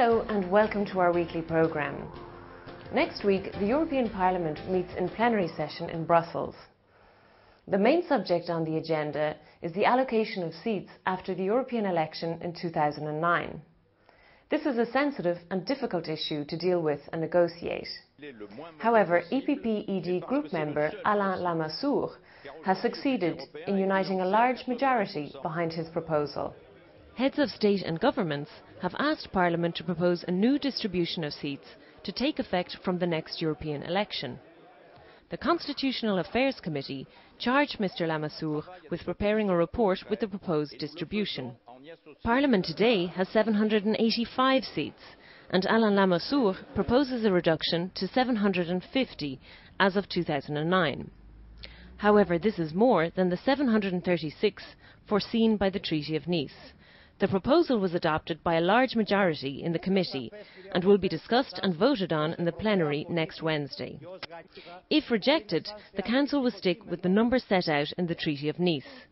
Hello and welcome to our weekly programme. Next week, the European Parliament meets in plenary session in Brussels. The main subject on the agenda is the allocation of seats after the European election in 2009. This is a sensitive and difficult issue to deal with and negotiate. However, EPP-ED group member Alain Lamassoure has succeeded in uniting a large majority behind his proposal. Heads of state and governments have asked Parliament to propose a new distribution of seats to take effect from the next European election. The Constitutional Affairs Committee charged Mr Lamassoure with preparing a report with the proposed distribution. Parliament today has 785 seats, and Alain Lamassoure proposes a reduction to 750 as of 2009. However, this is more than the 736 foreseen by the Treaty of Nice. The proposal was adopted by a large majority in the committee and will be discussed and voted on in the plenary next Wednesday. If rejected, the Council will stick with the number set out in the Treaty of Nice.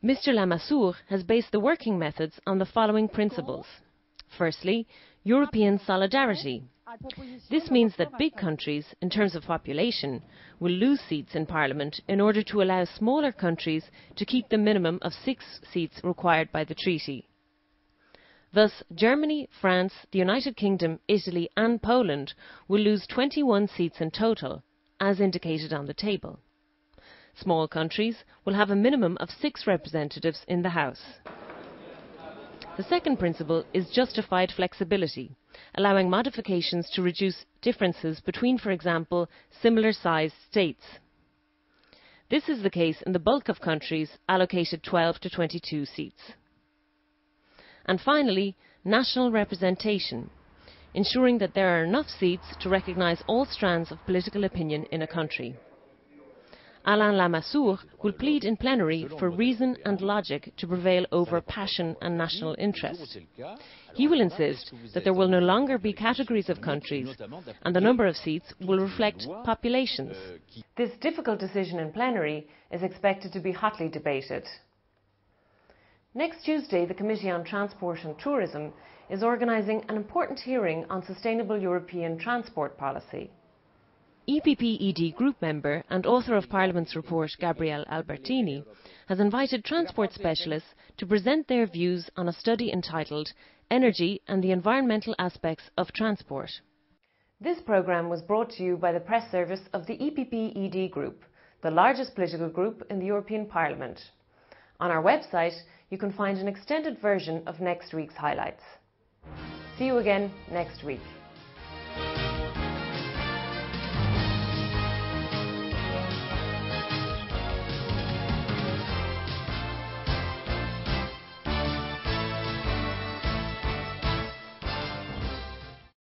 Mr Lamassoure has based the working methods on the following principles. Firstly, European solidarity. This means that big countries, in terms of population, will lose seats in Parliament in order to allow smaller countries to keep the minimum of 6 seats required by the treaty. Thus, Germany, France, the United Kingdom, Italy and Poland will lose 21 seats in total, as indicated on the table. Small countries will have a minimum of 6 representatives in the House. The second principle is justified flexibility, allowing modifications to reduce differences between, for example, similar-sized states. This is the case in the bulk of countries allocated 12 to 22 seats. And finally, national representation, ensuring that there are enough seats to recognise all strands of political opinion in a country. Alain Lamassoure will plead in plenary for reason and logic to prevail over passion and national interest. He will insist that there will no longer be categories of countries and the number of seats will reflect populations. This difficult decision in plenary is expected to be hotly debated. Next Tuesday, the Committee on Transport and Tourism is organising an important hearing on sustainable European transport policy. EPP-ED group member and author of Parliament's report, Gabriele Albertini, has invited transport specialists to present their views on a study entitled Energy and the Environmental Aspects of Transport. This programme was brought to you by the press service of the EPP-ED group, the largest political group in the European Parliament. On our website, you can find an extended version of next week's highlights. See you again next week.